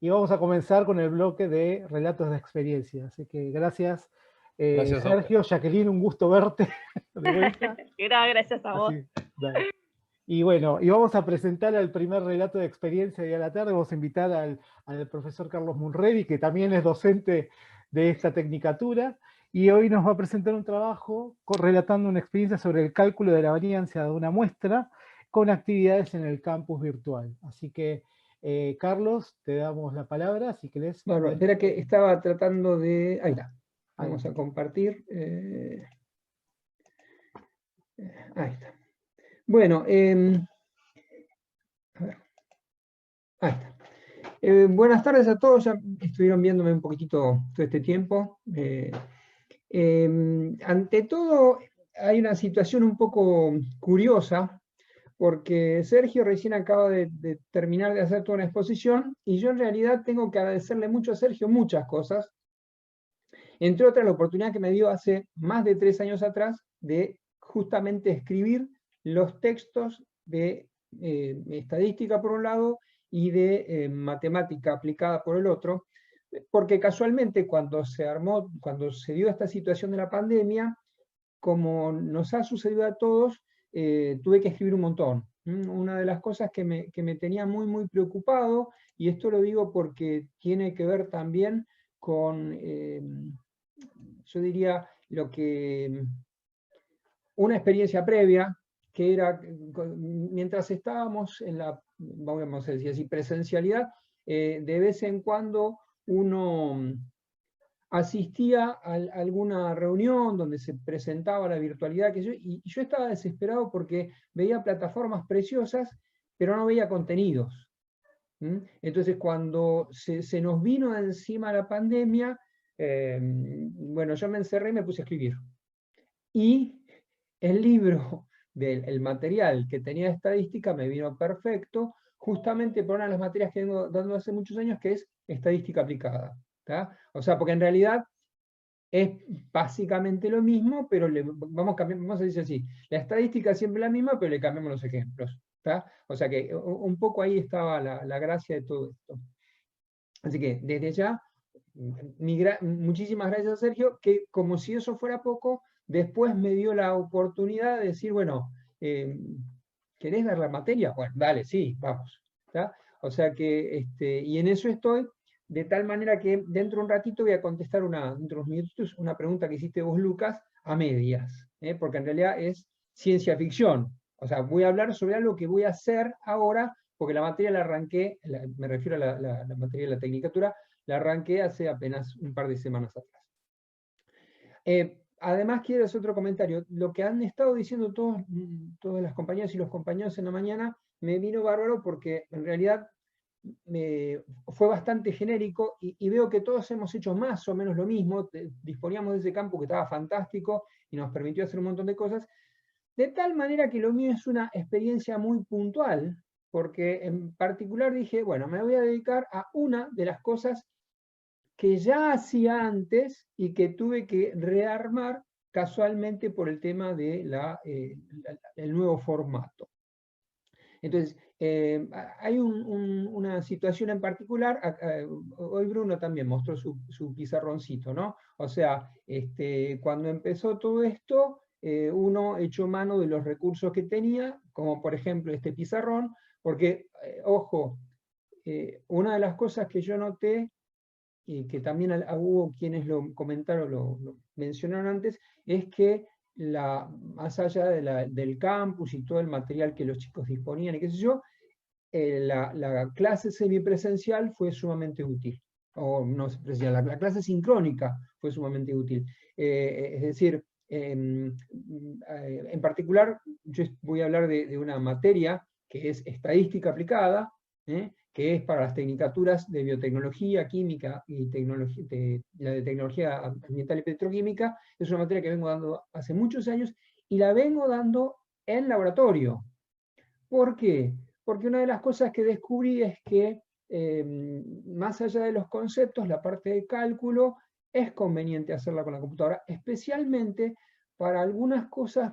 y vamos a comenzar con el bloque de relatos de experiencia. Así que gracias, Gracias a usted. Sergio, Jacqueline, un gusto verte de vuelta. Gracias a vos. Así, dale. Y bueno, y vamos a presentar el primer relato de experiencia de la tarde. Vamos a invitar al profesor Carlos Munredi, que también es docente de esta tecnicatura, y hoy nos va a presentar un trabajo relatando una experiencia sobre el cálculo de la varianza de una muestra con actividades en el campus virtual. Así que, Carlos, te damos la palabra, si querés. Bueno, espera que estaba tratando de... Ahí está. Vamos Ahí. a compartir. Ahí está. Bueno, a ver. Ahí está. Buenas tardes a todos, ya estuvieron viéndome un poquitito todo este tiempo. Ante todo, hay una situación un poco curiosa, porque Sergio recién acaba de terminar de hacer toda una exposición, y yo en realidad tengo que agradecerle mucho a Sergio muchas cosas, entre otras la oportunidad que me dio hace más de 3 años atrás de justamente escribir los textos de estadística por un lado y de matemática aplicada por el otro, porque casualmente cuando se dio esta situación de la pandemia, como nos ha sucedido a todos, tuve que escribir un montón. Una de las cosas que me tenía muy preocupado, y esto lo digo porque tiene que ver también con, yo diría, una experiencia previa, que era, mientras estábamos en la, vamos a decir así, presencialidad, de vez en cuando uno asistía a alguna reunión donde se presentaba la virtualidad, y yo estaba desesperado porque veía plataformas preciosas, pero no veía contenidos. Entonces, cuando se nos vino encima la pandemia, bueno, yo me encerré y me puse a escribir. Y el libro del material que tenía estadística me vino perfecto, justamente por una de las materias que vengo dando hace muchos años, que es estadística aplicada. ¿Tá? O sea, porque en realidad es básicamente lo mismo, pero vamos a decir así, la estadística es siempre la misma, pero le cambiamos los ejemplos. ¿Tá? O sea que un poco ahí estaba la gracia de todo esto. Así que desde ya, muchísimas gracias a Sergio, que como si eso fuera poco, después me dio la oportunidad de decir, bueno, ¿querés ver la materia? Bueno, dale, sí, vamos. ¿Tá? O sea que, y en eso estoy, de tal manera que dentro de un ratito voy a contestar dentro de unos minutos, una pregunta que hiciste vos, Lucas, a medias, porque en realidad es ciencia ficción. O sea, voy a hablar sobre algo que voy a hacer ahora, porque la materia la arranqué, me refiero a la materia de la tecnicatura, la arranqué hace apenas un par de semanas atrás. Además, quiero hacer otro comentario. Lo que han estado diciendo todas las compañeras y los compañeros en la mañana me vino bárbaro, porque en realidad fue bastante genérico, y veo que todos hemos hecho más o menos lo mismo. Disponíamos de ese campo que estaba fantástico y nos permitió hacer un montón de cosas, de tal manera que lo mío es una experiencia muy puntual, porque en particular dije, bueno, me voy a dedicar a una de las cosas que ya hacía antes y que tuve que rearmar casualmente por el tema de el nuevo formato. Entonces, hay una situación en particular. Hoy Bruno también mostró su pizarroncito, ¿no? O sea, cuando empezó todo esto, uno echó mano de los recursos que tenía, como por ejemplo este pizarrón, porque, ojo, una de las cosas que yo noté, y que también hubo quienes lo comentaron, lo mencionaron antes, es que más allá del campus y todo el material que los chicos disponían y qué sé yo, la clase semipresencial fue sumamente útil. O no presencial, la clase sincrónica fue sumamente útil. Es decir, en particular, yo voy a hablar de una materia que es estadística aplicada, que es para las tecnicaturas de biotecnología, química y la de tecnología ambiental y petroquímica. Es una materia que vengo dando hace muchos años, y la vengo dando en laboratorio. ¿Por qué? Porque una de las cosas que descubrí es que, más allá de los conceptos, la parte de cálculo es conveniente hacerla con la computadora, especialmente para algunas cosas.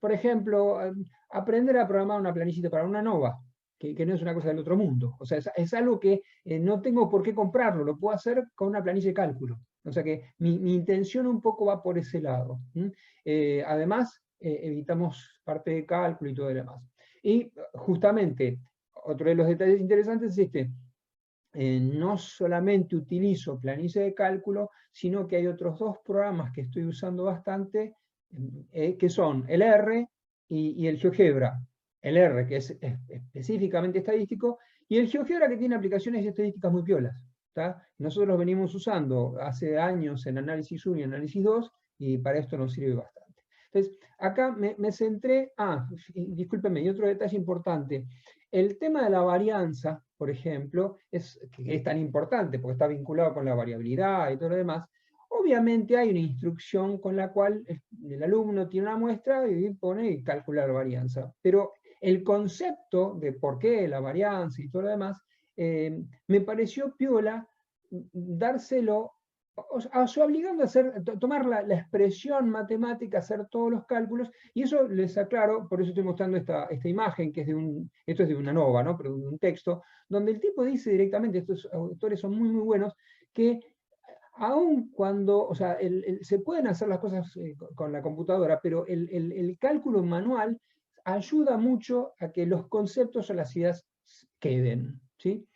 Por ejemplo, aprender a programar una planillita para una ANOVA, que no es una cosa del otro mundo. O sea, es algo que no tengo por qué comprarlo, lo puedo hacer con una planilla de cálculo. O sea que mi intención un poco va por ese lado. Además, evitamos parte de cálculo y todo lo demás. Y justamente, otro de los detalles interesantes es este. No solamente utilizo planilla de cálculo, sino que hay otros dos programas que estoy usando bastante, que son el R y el GeoGebra. El R, que es específicamente estadístico, y el GeoGebra, que tiene aplicaciones estadísticas muy piolas. ¿Tá? Nosotros los venimos usando hace años en análisis 1 y análisis 2, y para esto nos sirve bastante. Entonces, acá me centré, discúlpeme, y otro detalle importante, el tema de la varianza, por ejemplo, que es tan importante porque está vinculado con la variabilidad y todo lo demás. Obviamente hay una instrucción con la cual el alumno tiene una muestra y pone y calcula la varianza. Pero el concepto de por qué la varianza y todo lo demás, me pareció piola dárselo, o sea, obligando a tomar la expresión matemática, hacer todos los cálculos, y eso les aclaro, por eso estoy mostrando esta imagen, que es esto es de una ANOVA, ¿no? Pero de un texto, donde el tipo dice directamente, estos autores son muy, muy buenos, que aun cuando, o sea, se pueden hacer las cosas con la computadora, pero el cálculo manual ayuda mucho a que los conceptos o las ideas queden, ¿sí?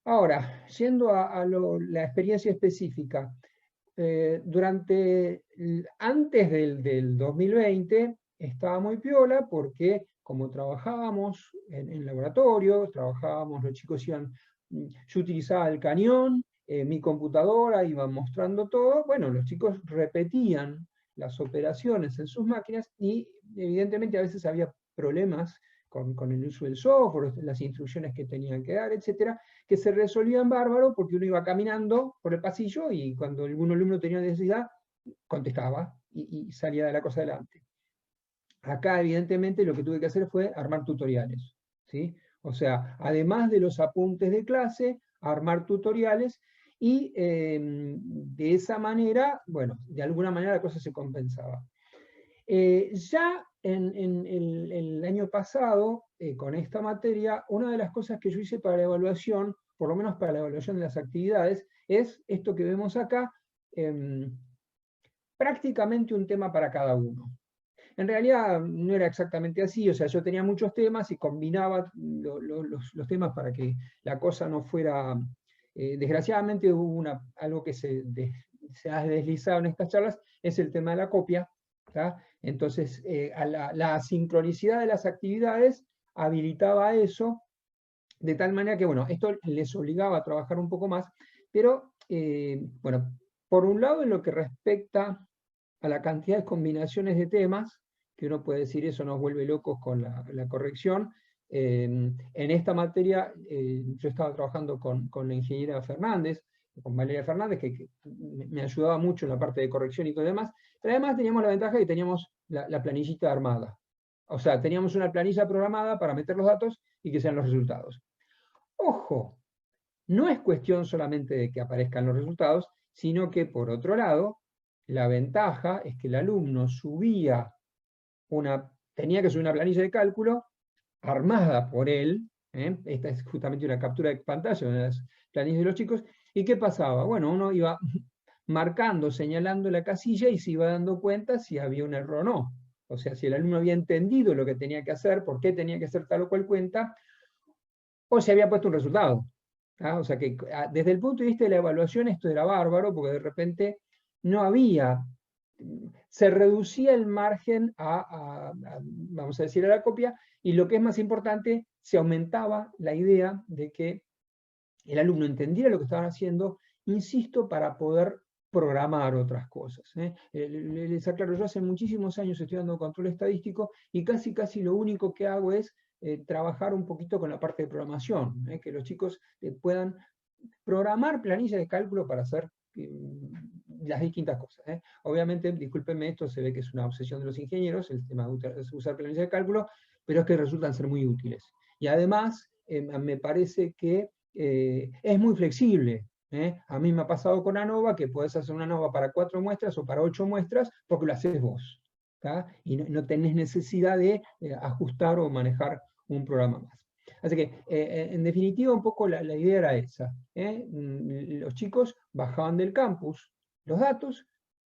Ahora, yendo a la experiencia específica, antes del 2020 estaba muy piola porque como trabajábamos en laboratorio, trabajábamos, los chicos iban, yo utilizaba el cañón, mi computadora iba mostrando todo, bueno, los chicos repetían las operaciones en sus máquinas y evidentemente a veces había problemas con el uso del software, las instrucciones que tenían que dar, etcétera, que se resolvían bárbaro porque uno iba caminando por el pasillo y cuando algún alumno tenía necesidad, contestaba y salía de la cosa adelante. Acá, evidentemente, lo que tuve que hacer fue armar tutoriales, ¿sí? O sea, además de los apuntes de clase, armar tutoriales y de esa manera, bueno, de alguna manera la cosa se compensaba. Ya en el año pasado, con esta materia, una de las cosas que yo hice para la evaluación, por lo menos para la evaluación de las actividades, es esto que vemos acá, prácticamente un tema para cada uno. En realidad no era exactamente así, o sea, yo tenía muchos temas y combinaba los temas para que la cosa no fuera... desgraciadamente hubo algo que se ha deslizado en estas charlas, es el tema de la copia. ¿Tá? Entonces, la sincronicidad de las actividades habilitaba eso, de tal manera que, bueno, esto les obligaba a trabajar un poco más, pero, bueno, por un lado, en lo que respecta a la cantidad de combinaciones de temas, que uno puede decir eso nos vuelve locos con la corrección. En esta materia yo estaba trabajando con la ingeniera Fernández, con Valeria Fernández, que me ayudaba mucho en la parte de corrección y todo lo demás, pero además teníamos la ventaja de que teníamos la planillita armada. O sea, teníamos una planilla programada para meter los datos y que sean los resultados. Ojo, no es cuestión solamente de que aparezcan los resultados, sino que por otro lado, la ventaja es que el alumno tenía que subir una planilla de cálculo armada por él, esta es justamente una captura de pantalla de las planillas de los chicos, ¿y qué pasaba? Bueno, uno iba marcando, señalando la casilla y se iba dando cuenta si había un error o no. O sea, si el alumno había entendido lo que tenía que hacer, por qué tenía que hacer tal o cual cuenta, o si había puesto un resultado. O sea que desde el punto de vista de la evaluación esto era bárbaro, porque de repente no había, se reducía el margen vamos a decir, a la copia, y lo que es más importante, se aumentaba la idea de que el alumno entendiera lo que estaban haciendo, insisto, para poder programar otras cosas. Les aclaro, yo hace muchísimos años estoy dando control estadístico y casi lo único que hago es trabajar un poquito con la parte de programación, que los chicos puedan programar planillas de cálculo para hacer las distintas cosas. Obviamente, discúlpenme, esto se ve que es una obsesión de los ingenieros, el tema de usar planillas de cálculo, pero es que resultan ser muy útiles. Y además, me parece que es muy flexible. A mí me ha pasado con ANOVA que podés hacer una ANOVA para 4 muestras o para 8 muestras porque lo haces vos. ¿tá? Y no tenés necesidad de ajustar o manejar un programa más. Así que, en definitiva, un poco la idea era esa. Los chicos bajaban del campus los datos,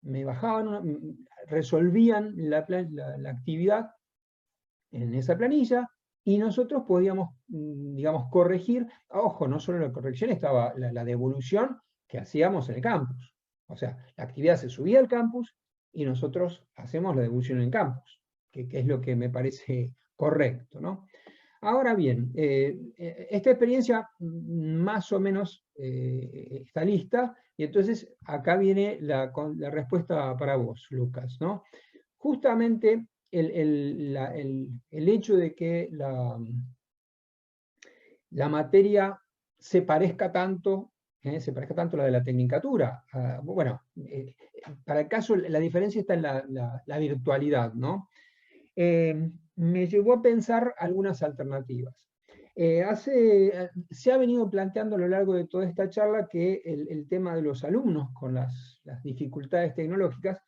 me bajaban, resolvían la actividad en esa planilla, y nosotros podíamos, digamos, corregir. Ojo, no solo la corrección, estaba la devolución que hacíamos en el campus. O sea, la actividad se subía al campus y nosotros hacemos la devolución en el campus, que es lo que me parece correcto, ¿no? Ahora bien, esta experiencia más o menos está lista, y entonces acá viene la respuesta para vos, Lucas, ¿no? Justamente el hecho de que la materia se parezca tanto la de la tecnicatura. Bueno, para el caso, la diferencia está en la virtualidad, ¿no? Me llevó a pensar algunas alternativas. Se ha venido planteando a lo largo de toda esta charla que el tema de los alumnos con las dificultades tecnológicas,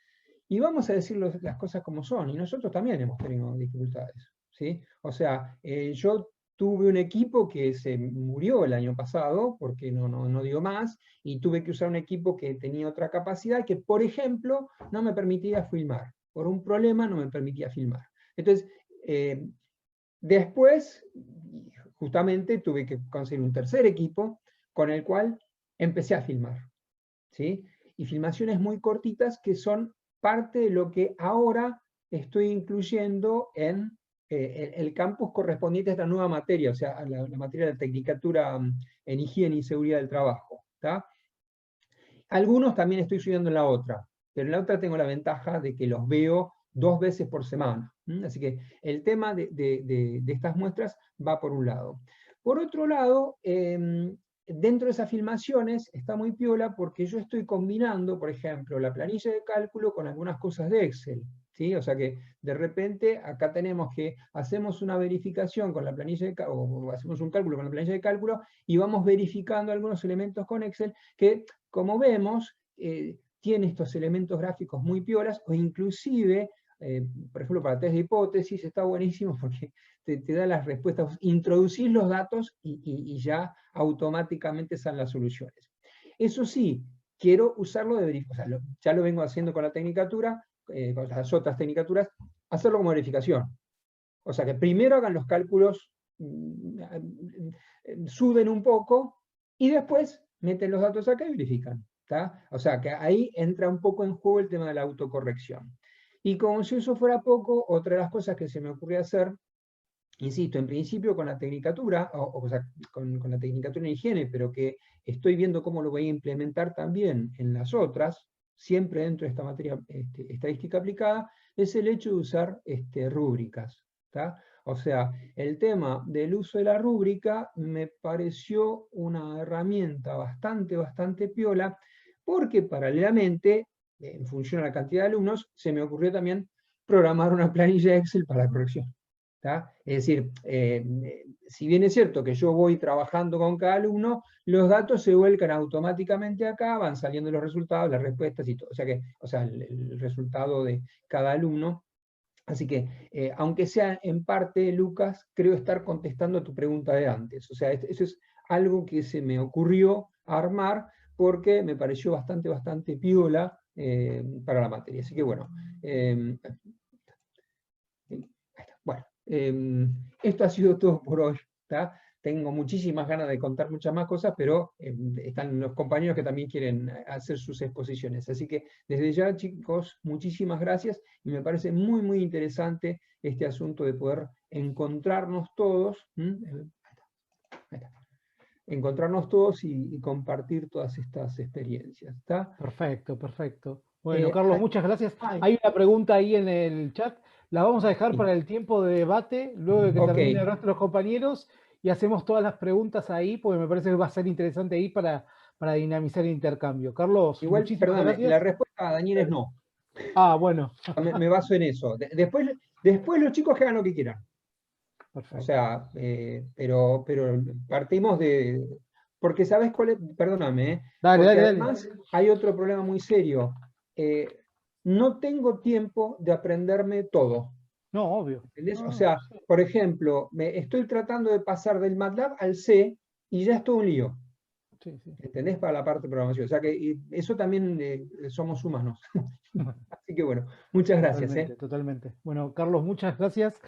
y vamos a decir las cosas como son, y nosotros también hemos tenido dificultades, ¿sí? O sea, yo tuve un equipo que se murió el año pasado porque no dio más, y tuve que usar un equipo que tenía otra capacidad que, por ejemplo, no me permitía filmar. Por un problema no me permitía filmar. Entonces, después, justamente tuve que conseguir un tercer equipo con el cual empecé a filmar, ¿sí? Y filmaciones muy cortitas que son parte de lo que ahora estoy incluyendo en el campus correspondiente a esta nueva materia, o sea, la materia de tecnicatura en higiene y seguridad del trabajo, ¿tá? Algunos también estoy subiendo en la otra, pero en la otra tengo la ventaja de que los veo 2 veces por semana. Así que el tema de estas muestras va por un lado. Por otro lado, dentro de esas filmaciones está muy piola porque yo estoy combinando, por ejemplo, la planilla de cálculo con algunas cosas de Excel, ¿sí? O sea que de repente acá tenemos que hacemos una verificación con la planilla de o hacemos un cálculo con la planilla de cálculo, y vamos verificando algunos elementos con Excel que, como vemos, tiene estos elementos gráficos muy piolas, o inclusive, por ejemplo, para test de hipótesis está buenísimo porque te da las respuestas, introducís los datos y ya automáticamente salen las soluciones. Eso sí, quiero usarlo de verificación, o sea, ya lo vengo haciendo con la tecnicatura, con las otras tecnicaturas, hacerlo como verificación. O sea, que primero hagan los cálculos, suben un poco, y después meten los datos acá y verifican. ¿Tá? O sea, que ahí entra un poco en juego el tema de la autocorrección. Y como si eso fuera poco, otra de las cosas que se me ocurrió hacer, insisto, en principio con la tecnicatura, o sea, con la tecnicatura en higiene, pero que estoy viendo cómo lo voy a implementar también en las otras, siempre dentro de esta materia estadística aplicada, es el hecho de usar rúbricas. ¿Tá? O sea, el tema del uso de la rúbrica me pareció una herramienta bastante piola, porque paralelamente, en función a la cantidad de alumnos, se me ocurrió también programar una planilla Excel para la corrección. ¿Tá? Es decir, si bien es cierto que yo voy trabajando con cada alumno, los datos se vuelcan automáticamente acá, van saliendo los resultados, las respuestas y todo. O sea, el resultado de cada alumno. Así que, aunque sea en parte, Lucas, creo estar contestando a tu pregunta de antes. O sea, eso es algo que se me ocurrió armar porque me pareció bastante piola para la materia. Así que bueno, bueno, esto ha sido todo por hoy. ¿Tá? Tengo muchísimas ganas de contar muchas más cosas, pero están los compañeros que también quieren hacer sus exposiciones. Así que desde ya, chicos, muchísimas gracias, y me parece muy interesante este asunto de poder encontrarnos todos, encontrarnos todos y compartir todas estas experiencias. ¿Tá? Perfecto. Bueno, Carlos, muchas gracias. Ay, Hay una pregunta ahí en el chat. La vamos a dejar para el tiempo de debate, luego de que termine el resto de los compañeros, y hacemos todas las preguntas ahí, porque me parece que va a ser interesante ahí para dinamizar el intercambio. Carlos, igual, muchísimas perdóname, gracias. la respuesta a Daniel es no. Ah, bueno. Me baso en eso. Después los chicos que hagan lo que quieran. Perfecto. O sea, pero partimos de... Porque ¿sabes cuál es? Perdóname, porque además hay otro problema muy serio. No tengo tiempo de aprenderme todo. No, obvio. ¿Entendés? No, O no, sea, sí, por ejemplo, estoy tratando de pasar del MATLAB al C y ya es todo un lío. sí, sí. ¿Entendés? Para la parte de programación. O sea que eso también somos humanos. Así que bueno, muchas gracias. Totalmente, totalmente. Bueno, Carlos, muchas gracias.